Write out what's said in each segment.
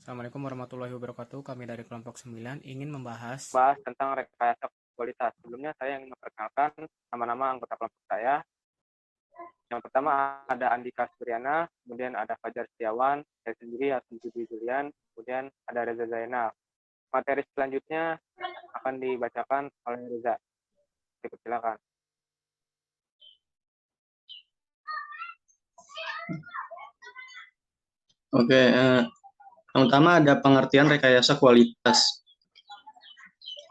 Assalamualaikum warahmatullahi wabarakatuh. Kami dari kelompok 9 ingin membahas Tentang rekayasa kualitas. Sebelumnya saya ingin memperkenalkan nama-nama anggota kelompok saya. Yang pertama ada Andika Suryana, kemudian ada Fajar Setiawan, saya sendiri Hasan Budi Julian, kemudian ada Reza Zainal. Materi selanjutnya akan dibacakan oleh Reza. Silakan. Oke, yang pertama ada pengertian rekayasa kualitas.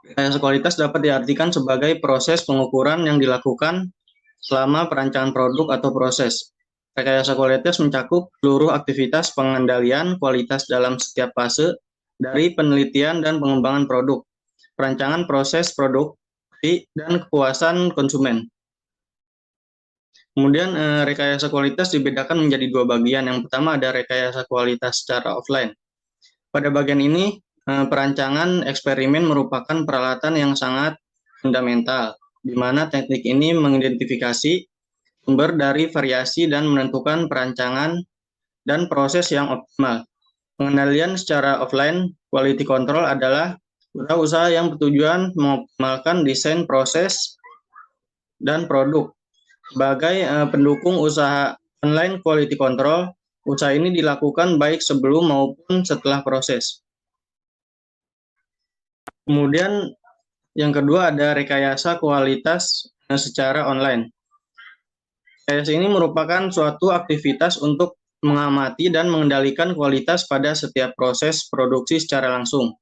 Rekayasa kualitas dapat diartikan sebagai proses pengukuran yang dilakukan selama perancangan produk atau proses. Rekayasa kualitas mencakup seluruh aktivitas pengendalian kualitas dalam setiap fase, dari penelitian dan pengembangan produk, perancangan proses produksi, dan kepuasan konsumen. Kemudian rekayasa kualitas dibedakan menjadi dua bagian. Yang pertama ada rekayasa kualitas secara offline. Pada bagian ini, perancangan eksperimen merupakan peralatan yang sangat fundamental, di mana teknik ini mengidentifikasi sumber dari variasi dan menentukan perancangan dan proses yang optimal. Pengendalian secara offline, quality control adalah usaha yang bertujuan mengoptimalkan desain proses dan produk. Sebagai pendukung usaha online quality control, usaha ini dilakukan baik sebelum maupun setelah proses. Kemudian yang kedua ada rekayasa kualitas secara online. Rekayasa ini merupakan suatu aktivitas untuk mengamati dan mengendalikan kualitas pada setiap proses produksi secara langsung.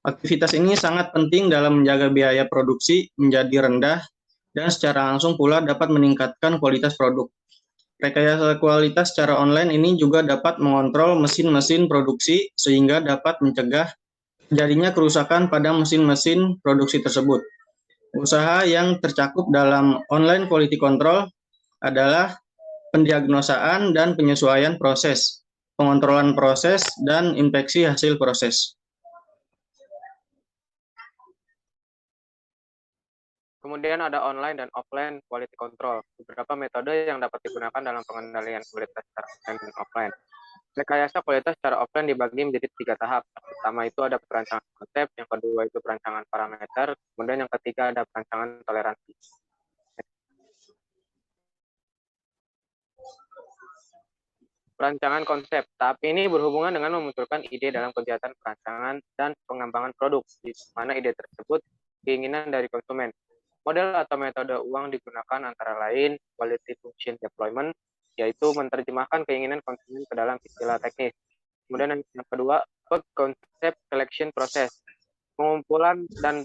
Aktivitas ini sangat penting dalam menjaga biaya produksi menjadi rendah dan secara langsung pula dapat meningkatkan kualitas produk. Rekayasa kualitas secara online ini juga dapat mengontrol mesin-mesin produksi sehingga dapat mencegah terjadinya kerusakan pada mesin-mesin produksi tersebut. Usaha yang tercakup dalam online quality control adalah pendiagnosaan dan penyesuaian proses, pengontrolan proses, dan inspeksi hasil proses. Kemudian ada online dan offline quality control. Beberapa metode yang dapat digunakan dalam pengendalian kualitas secara online dan offline. Rekayasa kualitas secara offline dibagi menjadi 3 tahap. Yang pertama itu ada perancangan konsep, yang kedua itu perancangan parameter, kemudian yang ketiga ada perancangan toleransi. Perancangan konsep. Tahap ini berhubungan dengan memunculkan ide dalam kegiatan perancangan dan pengembangan produk, di mana ide tersebut keinginan dari konsumen. Model atau metode uang digunakan antara lain quality function deployment, yaitu menerjemahkan keinginan konsumen ke dalam istilah teknis. Kemudian yang kedua, concept selection process, pengumpulan dan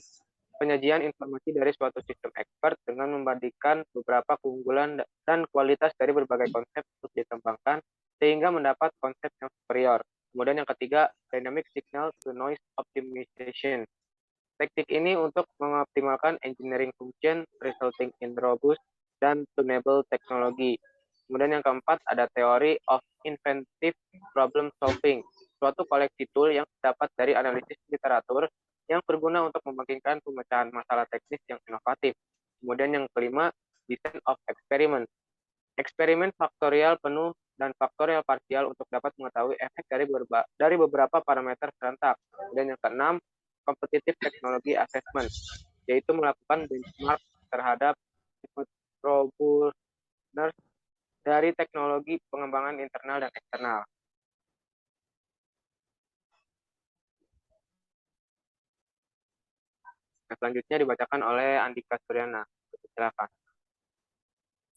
penyajian informasi dari suatu sistem expert dengan membandingkan beberapa keunggulan dan kualitas dari berbagai konsep untuk dikembangkan sehingga mendapat konsep yang superior. Kemudian yang ketiga, dynamic signal to noise optimization. Teknik ini untuk mengoptimalkan engineering function resulting in robust dan tunable teknologi. Kemudian yang keempat ada teori of inventive problem solving, suatu koleksi tool yang dapat dari analisis literatur yang berguna untuk memungkinkan pemecahan masalah teknis yang inovatif. Kemudian yang kelima, design of experiment. Eksperimen faktorial penuh dan faktorial parsial untuk dapat mengetahui efek dari beberapa parameter serentak. Dan yang keenam, competitive technology assessment, yaitu melakukan benchmark terhadap robustness dari teknologi pengembangan internal dan eksternal. Nah, selanjutnya dibacakan oleh Andika Suryana. Silakan.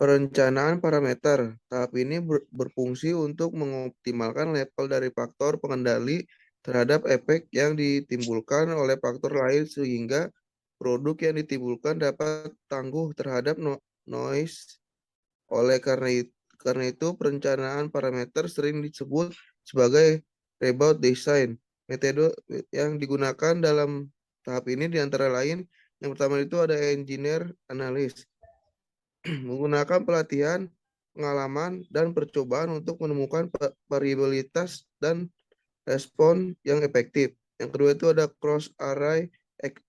Perencanaan parameter. Tahap ini berfungsi untuk mengoptimalkan level dari faktor pengendali terhadap efek yang ditimbulkan oleh faktor lain sehingga produk yang ditimbulkan dapat tangguh terhadap noise. Oleh karena itu perencanaan parameter sering disebut sebagai rebound design. Metode yang digunakan dalam tahap ini diantara lain yang pertama itu ada engineer analysis. Menggunakan pelatihan, pengalaman, dan percobaan untuk menemukan variabilitas dan respon yang efektif. Yang kedua itu ada cross-array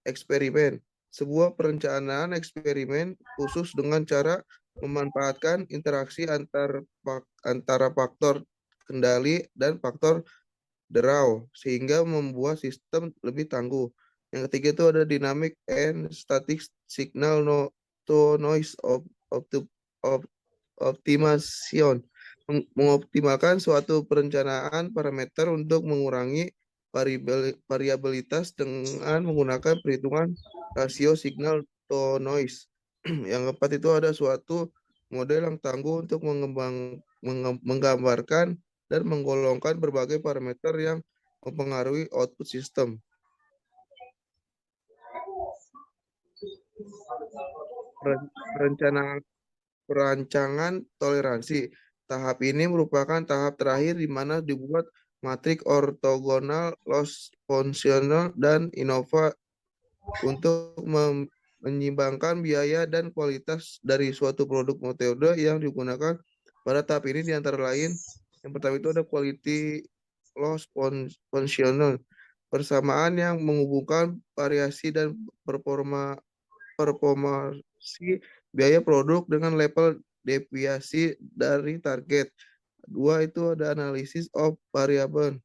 eksperimen, sebuah perencanaan eksperimen khusus dengan cara memanfaatkan interaksi antara faktor kendali dan faktor draw, sehingga membuat sistem lebih tangguh. Yang ketiga itu ada dynamic and static signal to noise optimization, mengoptimalkan suatu perencanaan parameter untuk mengurangi variabilitas dengan menggunakan perhitungan rasio signal to noise. Yang keempat itu ada suatu model yang tangguh untuk menggambarkan dan menggolongkan berbagai parameter yang mempengaruhi output sistem. Perancangan toleransi. Tahap ini merupakan tahap terakhir di mana dibuat matrik ortogonal, loss functional, dan innova untuk menyeimbangkan biaya dan kualitas dari suatu produk metode yang digunakan pada tahap ini di antara lain. Yang pertama itu ada quality loss functional, persamaan yang menghubungkan variasi dan performasi biaya produk dengan level deviasi dari target. Dua itu ada analisis of variable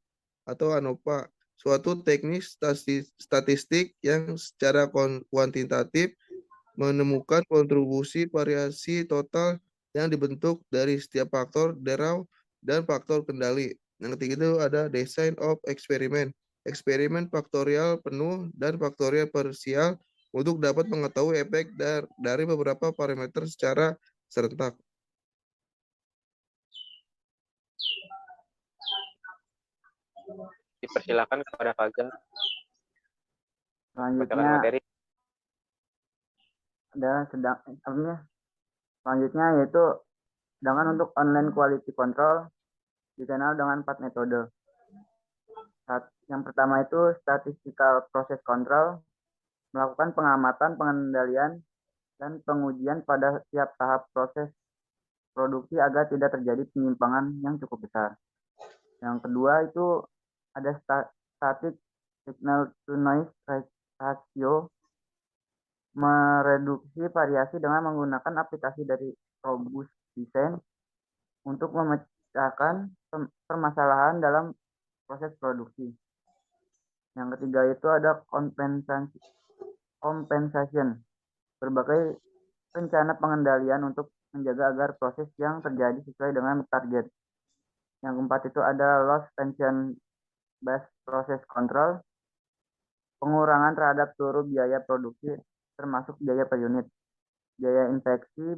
atau ANOVA, suatu teknik statistik yang secara kuantitatif menemukan kontribusi variasi total yang dibentuk dari setiap faktor draw dan faktor kendali. Yang ketiga itu ada design of experiment, eksperimen faktorial penuh dan faktorial parsial untuk dapat mengetahui efek dari beberapa parameter secara serentak. Dipersilakan kepada Fajar membacakan Selanjutnya materi. selanjutnya yaitu sedangkan untuk online quality control dikenal dengan 4 metode. Yang pertama itu statistical process control, melakukan pengamatan, pengendalian, dan pengujian pada setiap tahap proses produksi agar tidak terjadi penyimpangan yang cukup besar. Yang kedua itu ada static signal to noise ratio, mereduksi variasi dengan menggunakan aplikasi dari Robust Design untuk memecahkan permasalahan dalam proses produksi. Yang ketiga itu ada compensation, berbagai rencana pengendalian untuk menjaga agar proses yang terjadi sesuai dengan target. Yang keempat itu ada loss function based process control, pengurangan terhadap seluruh biaya produksi termasuk biaya per unit, biaya infeksi,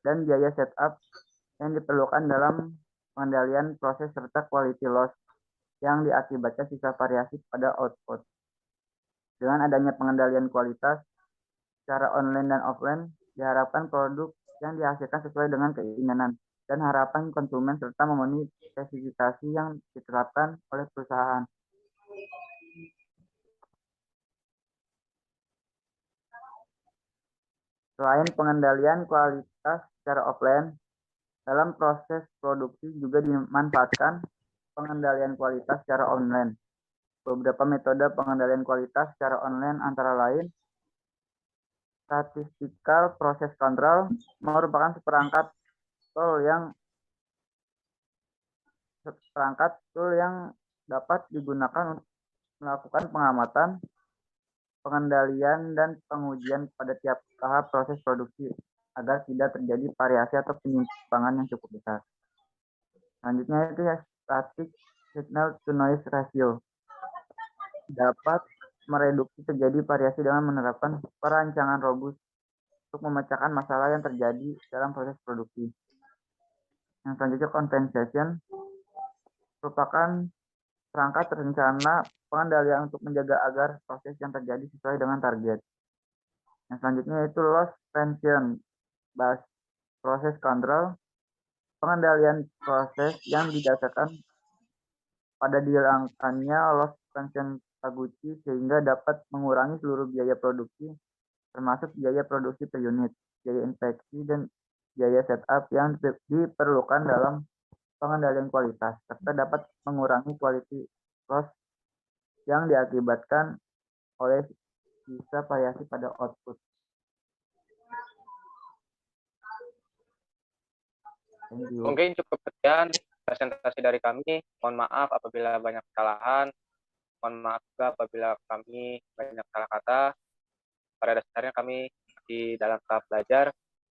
dan biaya setup yang diperlukan dalam pengendalian proses serta quality loss yang diakibatkan sisa variasi pada output. Dengan adanya pengendalian kualitas secara online dan offline, diharapkan produk yang dihasilkan sesuai dengan keinginan dan harapan konsumen serta memenuhi spesifikasi yang ditetapkan oleh perusahaan. Selain pengendalian kualitas secara offline, dalam proses produksi juga dimanfaatkan pengendalian kualitas secara online. Beberapa metode pengendalian kualitas secara online antara lain statistical process control, merupakan seperangkat tool yang dapat digunakan untuk melakukan pengamatan, pengendalian, dan pengujian pada tiap tahap proses produksi agar tidak terjadi variasi atau penyimpangan yang cukup besar. Selanjutnya itu ya static signal to noise ratio, dapat mereduksi terjadi variasi dengan menerapkan perancangan robust untuk memecahkan masalah yang terjadi dalam proses produksi. Yang selanjutnya compensation, merupakan perangkat rencana pengendalian untuk menjaga agar proses yang terjadi sesuai dengan target. Yang selanjutnya itu loss prevention based process control, pengendalian proses yang didasarkan pada dihilangkannya loss prevention Taguchi sehingga dapat mengurangi seluruh biaya produksi termasuk biaya produksi per unit, biaya infeksi, dan biaya setup yang diperlukan dalam pengendalian kualitas, serta dapat mengurangi quality loss yang diakibatkan oleh sisa variasi pada output. Mungkin cukup sekian presentasi dari kami. Mohon maaf apabila banyak kesalahan. Mohon maaf juga apabila kami banyak salah kata. Pada dasarnya kami di dalam tahap belajar.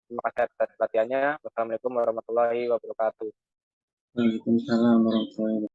Terima kasih atas perhatiannya. Wassalamualaikum warahmatullahi wabarakatuh. Waalaikumsalam warahmatullahi wabarakatuh.